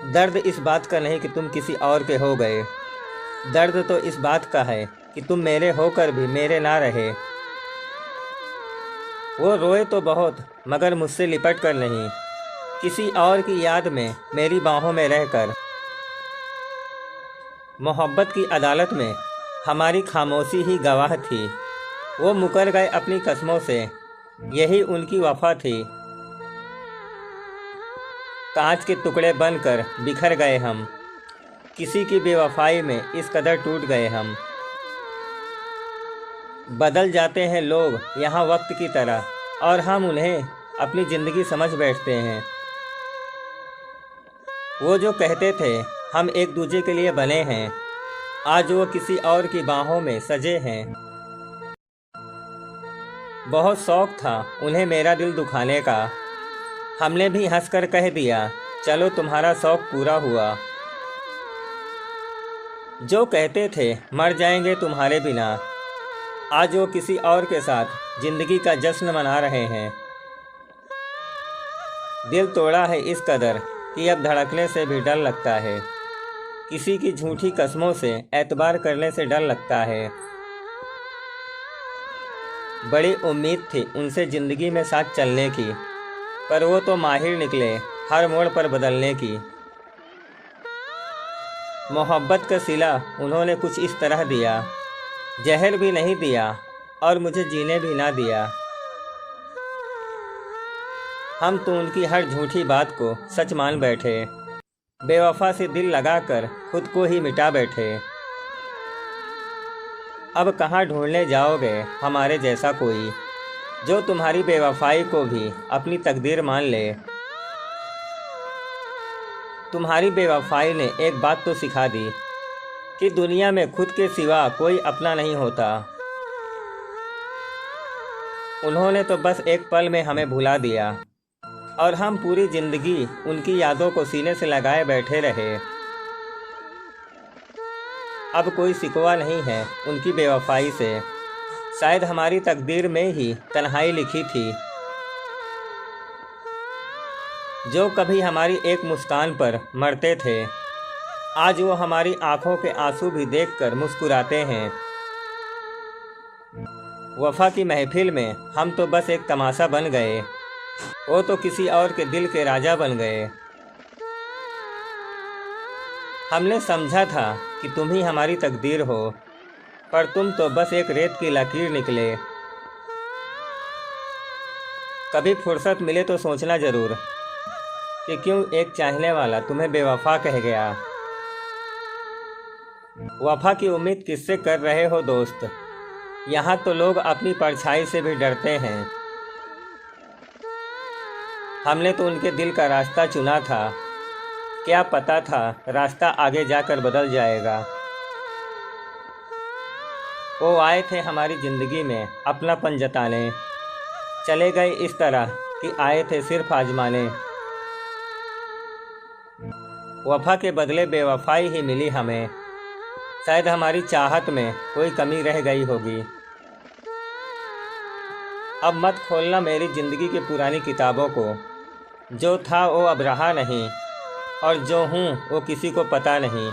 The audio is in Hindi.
दर्द इस बात का नहीं कि तुम किसी और के हो गए, दर्द तो इस बात का है कि तुम मेरे होकर भी मेरे ना रहे। वो रोए तो बहुत, मगर मुझसे लिपट कर नहीं, किसी और की याद में मेरी बाहों में रहकर। मोहब्बत की अदालत में हमारी खामोशी ही गवाह थी। वो मुकर गए अपनी कस्मों से, यही उनकी वफा थी। कांच के टुकड़े बनकर बिखर गए हम, किसी की बेवफाई में इस कदर टूट गए हम। बदल जाते हैं लोग यहाँ वक्त की तरह, और हम उन्हें अपनी ज़िंदगी समझ बैठते हैं। वो जो कहते थे हम एक दूजे के लिए बने हैं, आज वो किसी और की बाहों में सजे हैं। बहुत शौक़ था उन्हें मेरा दिल दुखाने का, हमने भी हंसकर कह दिया चलो तुम्हारा शौक़ पूरा हुआ। जो कहते थे मर जाएंगे तुम्हारे बिना, आज वो किसी और के साथ ज़िंदगी का जश्न मना रहे हैं। दिल तोड़ा है इस कदर कि अब धड़कने से भी डर लगता है, किसी की झूठी कस्मों से एतबार करने से डर लगता है। बड़ी उम्मीद थी उनसे ज़िंदगी में साथ चलने की, पर वो तो माहिर निकले हर मोड़ पर बदलने की। मोहब्बत का सिला उन्होंने कुछ इस तरह दिया, जहर भी नहीं दिया और मुझे जीने भी ना दिया। हम तो उनकी हर झूठी बात को सच मान बैठे, बेवफा से दिल लगाकर खुद को ही मिटा बैठे। अब कहाँ ढूंढने जाओगे हमारे जैसा कोई, जो तुम्हारी बेवफाई को भी अपनी तकदीर मान ले। तुम्हारी बेवफाई ने एक बात तो सिखा दी कि दुनिया में खुद के सिवा कोई अपना नहीं होता। उन्होंने तो बस एक पल में हमें भुला दिया, और हम पूरी ज़िंदगी उनकी यादों को सीने से लगाए बैठे रहे। अब कोई शिकवा नहीं है उनकी बेवफाई से, शायद हमारी तकदीर में ही तन्हाई लिखी थी। जो कभी हमारी एक मुस्कान पर मरते थे, आज वो हमारी आंखों के आंसू भी देखकर मुस्कुराते हैं। वफ़ा की महफिल में हम तो बस एक तमाशा बन गए, वो तो किसी और के दिल के राजा बन गए। हमने समझा था कि तुम ही हमारी तकदीर हो, पर तुम तो बस एक रेत की लकीर निकले। कभी फुर्सत मिले तो सोचना ज़रूर कि क्यों एक चाहने वाला तुम्हें बेवफा कह गया। वफ़ा की उम्मीद किससे कर रहे हो दोस्त, यहाँ तो लोग अपनी परछाई से भी डरते हैं। हमने तो उनके दिल का रास्ता चुना था, क्या पता था रास्ता आगे जाकर बदल जाएगा। वो आए थे हमारी ज़िंदगी में अपनापन जताने, चले गए इस तरह कि आए थे सिर्फ आजमाने। वफ़ा के बदले बेवफाई ही मिली हमें, शायद हमारी चाहत में कोई कमी रह गई होगी। अब मत खोलना मेरी ज़िंदगी की पुरानी किताबों को, जो था वो अब रहा नहीं, और जो हूँ वो किसी को पता नहीं।